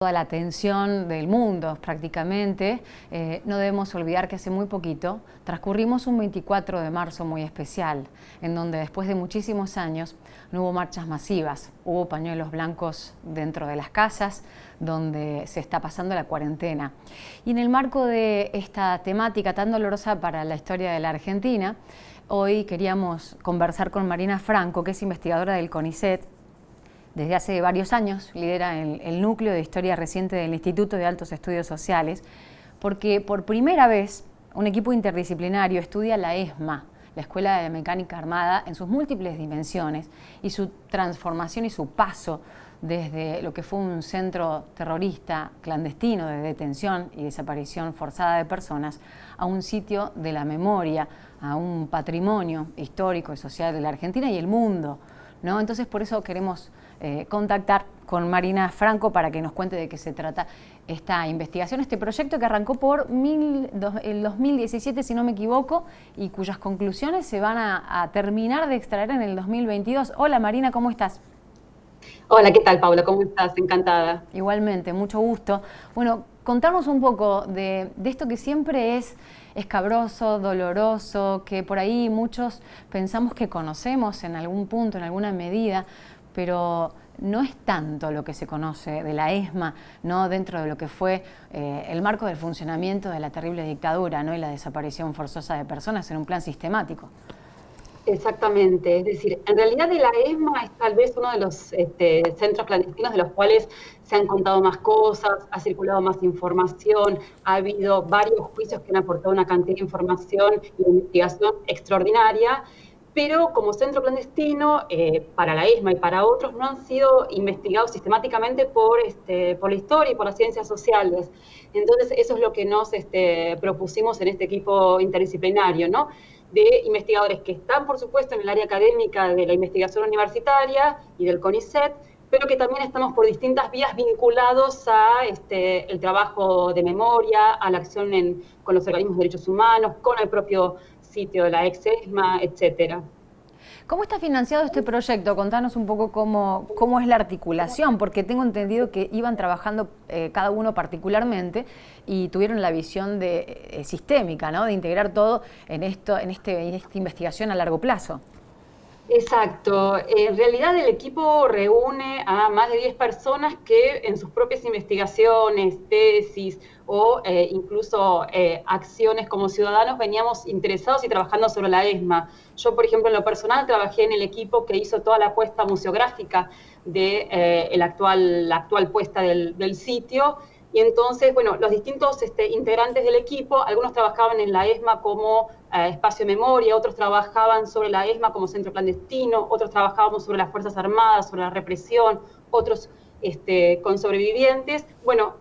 toda la atención del mundo prácticamente, no debemos olvidar que hace muy poquito transcurrimos un 24 de marzo muy especial, en donde después de muchísimos años no hubo marchas masivas, hubo pañuelos blancos dentro de las casas, donde se está pasando la cuarentena. Y en el marco de esta temática tan dolorosa para la historia de la Argentina, hoy queríamos conversar con Marina Franco, que es investigadora del CONICET. Desde hace varios años lidera el núcleo de historia reciente del Instituto de Altos Estudios Sociales, porque por primera vez un equipo interdisciplinario estudia la ESMA, la Escuela de Mecánica Armada, en sus múltiples dimensiones y su transformación y su paso desde lo que fue un centro terrorista clandestino de detención y desaparición forzada de personas a un sitio de la memoria, a un patrimonio histórico y social de la Argentina y el mundo, ¿no? Entonces, por eso queremos contactar con Marina Franco para que nos cuente de qué se trata esta investigación, este proyecto que arrancó por el 2017, si no me equivoco, y cuyas conclusiones se van a terminar de extraer en el 2022. Hola Marina, ¿cómo estás? Hola, ¿qué tal, Paula? ¿Cómo estás? Encantada. Igualmente, mucho gusto. Bueno, contarnos un poco de esto que siempre es escabroso, doloroso, que por ahí muchos pensamos que conocemos en algún punto, en alguna medida, pero no es tanto lo que se conoce de la ESMA, ¿no? Dentro de lo que fue el marco del funcionamiento de la terrible dictadura, ¿no? Y la desaparición forzosa de personas en un plan sistemático. Exactamente, es decir, en realidad la ESMA es tal vez uno de los centros clandestinos de los cuales se han contado más cosas, ha circulado más información, ha habido varios juicios que han aportado una cantidad de información y de investigación extraordinaria, pero como centro clandestino, para la ESMA y para otros, no han sido investigados sistemáticamente por la historia y por las ciencias sociales. Entonces, eso es lo que nos propusimos en este equipo interdisciplinario, ¿no? De investigadores que están, por supuesto, en el área académica de la investigación universitaria y del CONICET, pero que también estamos por distintas vías vinculados a el trabajo de memoria, a la acción con los organismos de derechos humanos, con el propio sitio de la ex-ESMA, etcétera. ¿Cómo está financiado este proyecto? Contanos un poco cómo es la articulación, porque tengo entendido que iban trabajando cada uno particularmente y tuvieron la visión sistémica, ¿no? De integrar todo en esta investigación a largo plazo. Exacto. En realidad el equipo reúne a más de 10 personas que en sus propias investigaciones, tesis o incluso acciones como ciudadanos veníamos interesados y trabajando sobre la ESMA. Yo, por ejemplo, en lo personal trabajé en el equipo que hizo toda la apuesta museográfica de la actual puesta del sitio. Y entonces, bueno, los distintos integrantes del equipo, algunos trabajaban en la ESMA como espacio de memoria, otros trabajaban sobre la ESMA como centro clandestino, otros trabajábamos sobre las Fuerzas Armadas, sobre la represión, otros con sobrevivientes. Bueno,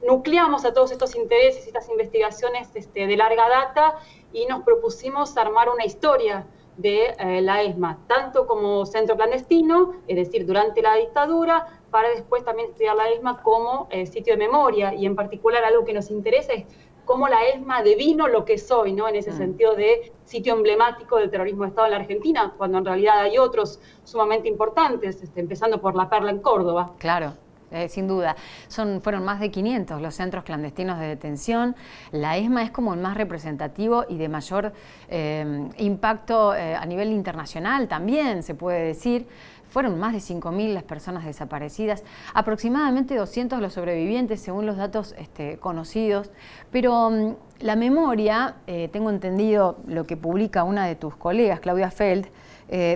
nucleamos a todos estos intereses y estas investigaciones de larga data y nos propusimos armar una historia de la ESMA, tanto como centro clandestino, es decir, durante la dictadura, para después también estudiar la ESMA como sitio de memoria, y en particular algo que nos interesa es cómo la ESMA devino lo que es hoy, ¿no? En ese sentido de sitio emblemático del terrorismo de Estado en la Argentina, cuando en realidad hay otros sumamente importantes, empezando por La Perla en Córdoba. Claro. Sin duda. Fueron más de 500 los centros clandestinos de detención. La ESMA es como el más representativo y de mayor impacto a nivel internacional también, se puede decir. Fueron más de 5.000 las personas desaparecidas, aproximadamente 200 los sobrevivientes según los datos conocidos. Pero la memoria, tengo entendido lo que publica una de tus colegas, Claudia Feld,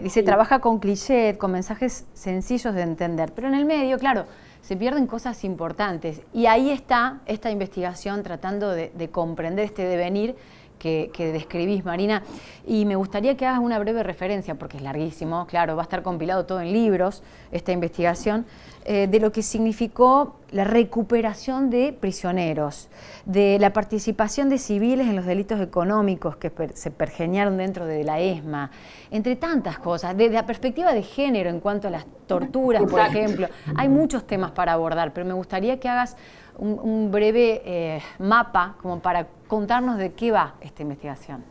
dice, trabaja con clichés, con mensajes sencillos de entender, pero en el medio, claro, se pierden cosas importantes. Y ahí está esta investigación tratando de comprender este devenir que describís, Marina. Y me gustaría que hagas una breve referencia, porque es larguísimo, claro, va a estar compilado todo en libros, esta investigación, de lo que significó la recuperación de prisioneros, de la participación de civiles en los delitos económicos que se pergeñaron dentro de la ESMA, entre tantas cosas, desde la perspectiva de género en cuanto a las torturas, por ejemplo. Hay muchos temas para abordar, pero me gustaría que hagas un breve mapa como para contarnos de qué va esta investigación.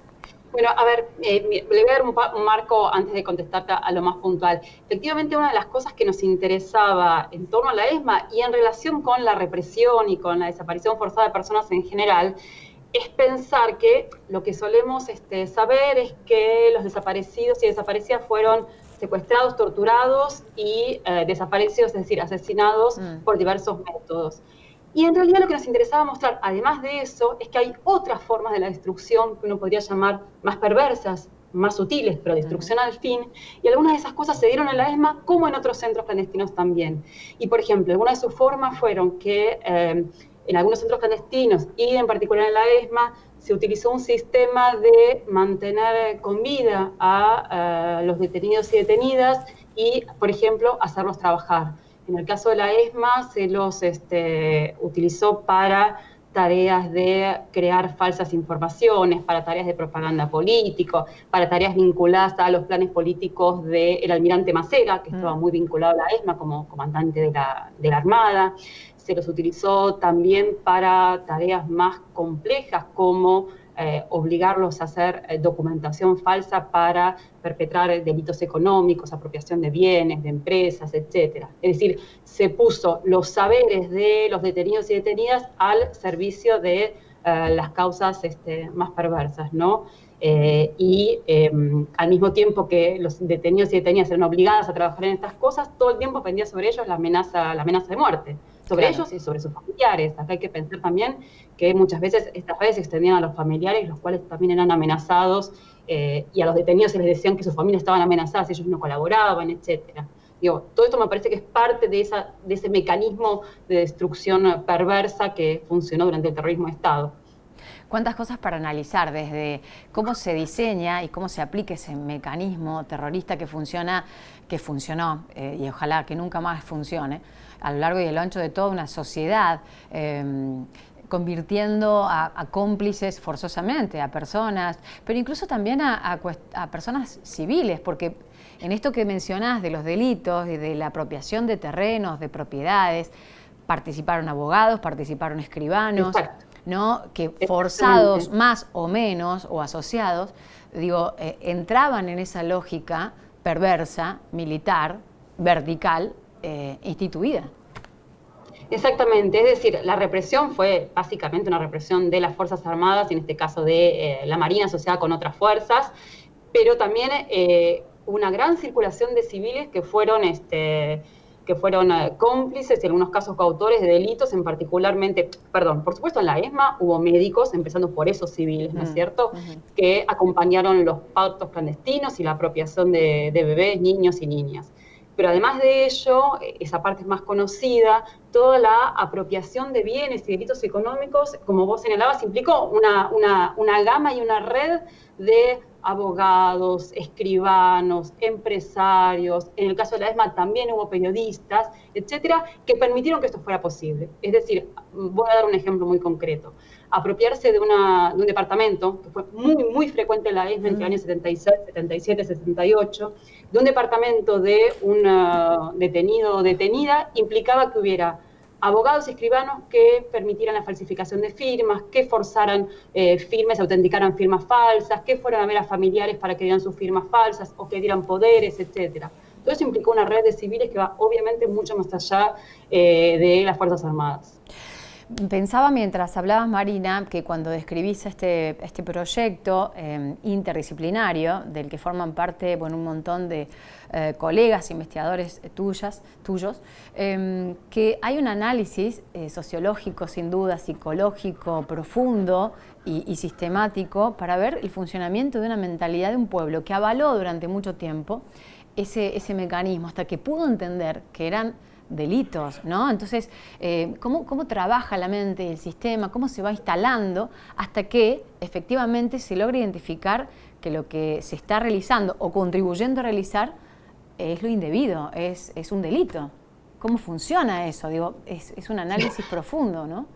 Bueno, a ver, le voy a dar un marco antes de contestarte a lo más puntual. Efectivamente, una de las cosas que nos interesaba en torno a la ESMA y en relación con la represión y con la desaparición forzada de personas en general, es pensar que lo que solemos saber es que los desaparecidos y desaparecidas fueron secuestrados, torturados y desaparecidos, es decir, asesinados por diversos métodos. Y en realidad lo que nos interesaba mostrar, además de eso, es que hay otras formas de la destrucción que uno podría llamar más perversas, más sutiles, pero destrucción al fin, y algunas de esas cosas se dieron en la ESMA como en otros centros clandestinos también. Y, por ejemplo, algunas de sus formas fueron que en algunos centros clandestinos y en particular en la ESMA se utilizó un sistema de mantener con vida a los detenidos y detenidas y, por ejemplo, hacerlos trabajar. En el caso de la ESMA se los utilizó para tareas de crear falsas informaciones, para tareas de propaganda político, para tareas vinculadas a los planes políticos del almirante Macera, que estaba muy vinculado a la ESMA como comandante de la Armada. Se los utilizó también para tareas más complejas como obligarlos a hacer documentación falsa para perpetrar delitos económicos, apropiación de bienes, de empresas, etc. Es decir, se puso los saberes de los detenidos y detenidas al servicio de las causas más perversas, ¿no? Al mismo tiempo que los detenidos y detenidas eran obligadas a trabajar en estas cosas, todo el tiempo pendía sobre ellos la amenaza de muerte, sobre ellos y sobre sus familiares. Acá hay que pensar también que muchas veces estas redes se extendían a los familiares, los cuales también eran amenazados, y a los detenidos se les decían que sus familias estaban amenazadas, ellos no colaboraban, etcétera. Digo, todo esto me parece que es parte de ese mecanismo de destrucción perversa que funcionó durante el terrorismo de Estado. Cuántas cosas para analizar, desde cómo se diseña y cómo se aplica ese mecanismo terrorista que funcionó, y ojalá que nunca más funcione, a lo largo y a lo ancho de toda una sociedad, convirtiendo a cómplices forzosamente, a personas, pero incluso también a personas civiles, porque en esto que mencionás de los delitos y de la apropiación de terrenos, de propiedades, participaron abogados, participaron escribanos, ¿no? Que forzados más o menos o asociados, digo, entraban en esa lógica perversa, militar, vertical, instituida. Exactamente, es decir, la represión fue básicamente una represión de las Fuerzas Armadas, en este caso de la Marina asociada con otras fuerzas, pero también una gran circulación de civiles que fueron cómplices y en algunos casos coautores de delitos, por supuesto en la ESMA hubo médicos, empezando por esos civiles, ¿no es cierto?, que acompañaron los partos clandestinos y la apropiación de bebés, niños y niñas. Pero además de ello, esa parte es más conocida, toda la apropiación de bienes y delitos económicos, como vos señalabas, implicó una gama y una red de abogados, escribanos, empresarios, en el caso de la ESMA también hubo periodistas, etcétera, que permitieron que esto fuera posible. Es decir, voy a dar un ejemplo muy concreto. Apropiarse de un departamento, que fue muy, muy frecuente en la ESMA entre los años 76, 77, 78, de un departamento de un detenido o detenida, implicaba que hubiera abogados y escribanos que permitieran la falsificación de firmas, que forzaran firmas, autenticaran firmas falsas, que fueran a ver a familiares para que dieran sus firmas falsas o que dieran poderes, etcétera. Todo eso implicó una red de civiles que va obviamente mucho más allá de las Fuerzas Armadas. Pensaba mientras hablabas, Marina, que cuando describís este proyecto interdisciplinario, del que forman parte un montón de colegas, investigadores tuyos, que hay un análisis sociológico, sin duda, psicológico, profundo y sistemático para ver el funcionamiento de una mentalidad de un pueblo que avaló durante mucho tiempo ese mecanismo, hasta que pudo entender que eran delitos, ¿no? Entonces, ¿cómo trabaja la mente y el sistema? ¿Cómo se va instalando hasta que efectivamente se logra identificar que lo que se está realizando o contribuyendo a realizar es lo indebido, es un delito? ¿Cómo funciona eso? Digo, es un análisis profundo, ¿no?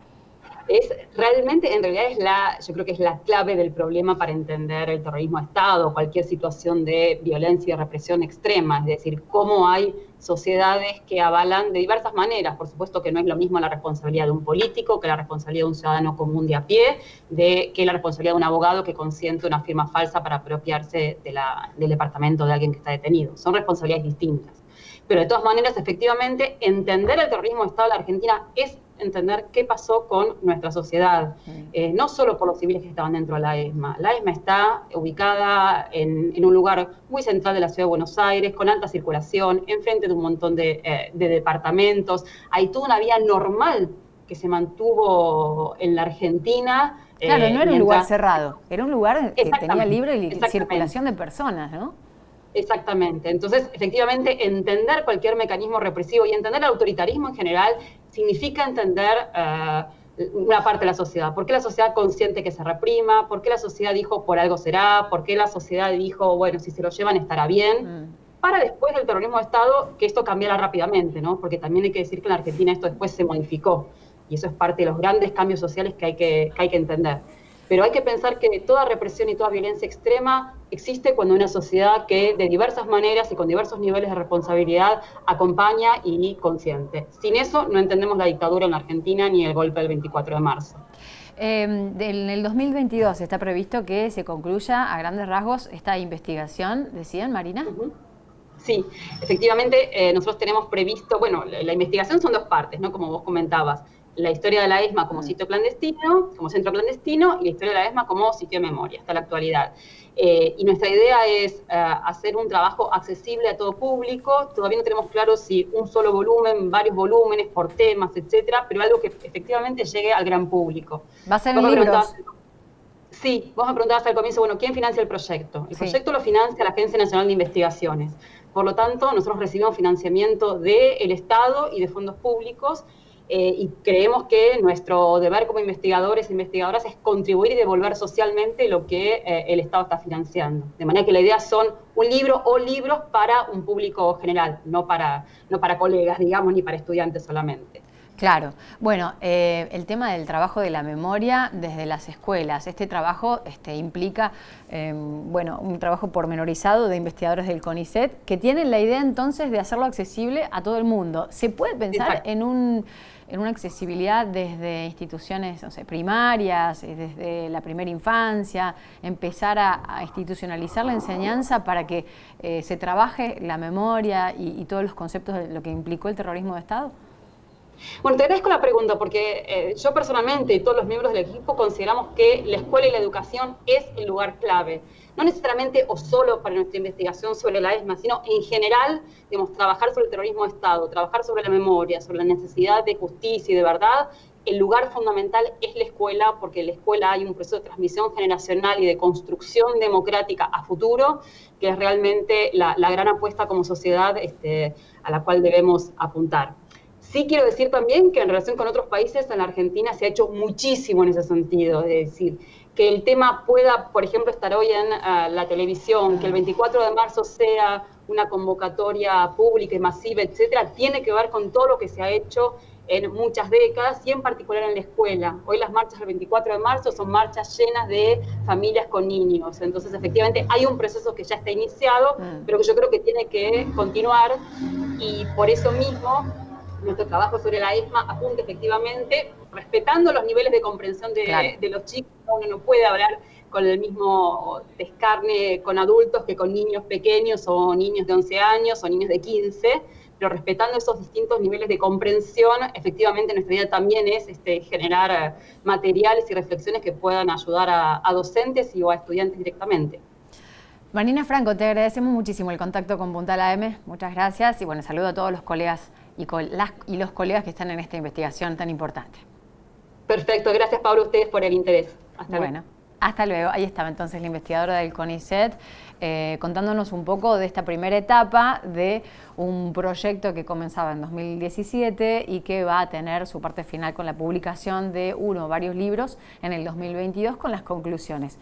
Es realmente, en realidad yo creo que es la clave del problema para entender el terrorismo de Estado, cualquier situación de violencia y represión extrema, es decir, cómo hay sociedades que avalan de diversas maneras. Por supuesto que no es lo mismo la responsabilidad de un político que la responsabilidad de un ciudadano común de a pie, que la responsabilidad de un abogado que consiente una firma falsa para apropiarse del departamento de alguien que está detenido. Son responsabilidades distintas. Pero de todas maneras, efectivamente, entender el terrorismo de Estado de la Argentina es entender qué pasó con nuestra sociedad, no solo por los civiles que estaban dentro de la ESMA. La ESMA está ubicada en un lugar muy central de la ciudad de Buenos Aires, con alta circulación, enfrente de un montón de departamentos. Hay toda una vida normal que se mantuvo en la Argentina. Claro, no era un lugar cerrado, era un lugar que tenía libre circulación de personas, ¿no? Exactamente. Entonces, efectivamente, entender cualquier mecanismo represivo y entender el autoritarismo en general significa entender una parte de la sociedad. ¿Por qué la sociedad consiente que se reprima? ¿Por qué la sociedad dijo por algo será? ¿Por qué la sociedad dijo, bueno, si se lo llevan estará bien? Para después del terrorismo de Estado, que esto cambiara rápidamente, ¿no? Porque también hay que decir que en la Argentina esto después se modificó. Y eso es parte de los grandes cambios sociales que hay que entender. Pero hay que pensar que toda represión y toda violencia extrema existe cuando una sociedad que de diversas maneras y con diversos niveles de responsabilidad acompaña y consiente. Sin eso no entendemos la dictadura en la Argentina ni el golpe del 24 de marzo. En el 2022 está previsto que se concluya a grandes rasgos esta investigación, ¿decían, Marina? Sí, efectivamente nosotros tenemos previsto, bueno, la investigación son dos partes, ¿no? Como vos comentabas. La historia de la ESMA como sitio clandestino, como centro clandestino, y la historia de la ESMA como sitio de memoria, hasta la actualidad. Y nuestra idea es hacer un trabajo accesible a todo público. Todavía no tenemos claro si un solo volumen, varios volúmenes por temas, etcétera, pero algo que efectivamente llegue al gran público. ¿Va a ser en libros? Sí, vos me preguntabas al comienzo, bueno, ¿quién financia el proyecto? El proyecto lo financia la Agencia Nacional de Investigaciones. Por lo tanto, nosotros recibimos financiamiento del Estado y de fondos públicos, y creemos que nuestro deber como investigadores e investigadoras es contribuir y devolver socialmente lo que el Estado está financiando. De manera que la idea son un libro o libros para un público general, no para colegas, digamos, ni para estudiantes solamente. Claro. Bueno, el tema del trabajo de la memoria desde las escuelas. Este trabajo implica bueno, un trabajo pormenorizado de investigadores del CONICET que tienen la idea entonces de hacerlo accesible a todo el mundo. ¿Se puede pensar en una accesibilidad desde instituciones, no sé, primarias, desde la primera infancia, empezar a institucionalizar la enseñanza para que se trabaje la memoria y todos los conceptos de lo que implicó el terrorismo de Estado? Bueno, te agradezco la pregunta porque yo personalmente y todos los miembros del equipo consideramos que la escuela y la educación es el lugar clave. No necesariamente o solo para nuestra investigación sobre la ESMA, sino en general, digamos, trabajar sobre el terrorismo de Estado, trabajar sobre la memoria, sobre la necesidad de justicia y de verdad. El lugar fundamental es la escuela, porque en la escuela hay un proceso de transmisión generacional y de construcción democrática a futuro, que es realmente la gran apuesta como sociedad a la cual debemos apuntar. Sí quiero decir también que en relación con otros países, en la Argentina se ha hecho muchísimo en ese sentido, es decir, que el tema pueda, por ejemplo, estar hoy en la televisión, que el 24 de marzo sea una convocatoria pública y masiva, etcétera, tiene que ver con todo lo que se ha hecho en muchas décadas y en particular en la escuela. Hoy las marchas del 24 de marzo son marchas llenas de familias con niños. Entonces, efectivamente, hay un proceso que ya está iniciado, pero que yo creo que tiene que continuar y por eso mismo nuestro trabajo sobre la ESMA apunta efectivamente, respetando los niveles de comprensión de los chicos. Uno no puede hablar con el mismo descarne con adultos que con niños pequeños o niños de 11 años o niños de 15, pero respetando esos distintos niveles de comprensión, efectivamente nuestra idea también es generar materiales y reflexiones que puedan ayudar a docentes y o a estudiantes directamente. Marina Franco, te agradecemos muchísimo el contacto con Puntal AM, muchas gracias y bueno, saludo a todos los colegas y los colegas que están en esta investigación tan importante. Perfecto, gracias Pablo a ustedes por el interés. Hasta luego. Hasta luego. Ahí estaba entonces la investigadora del CONICET contándonos un poco de esta primera etapa de un proyecto que comenzaba en 2017 y que va a tener su parte final con la publicación de uno o varios libros en el 2022 con las conclusiones.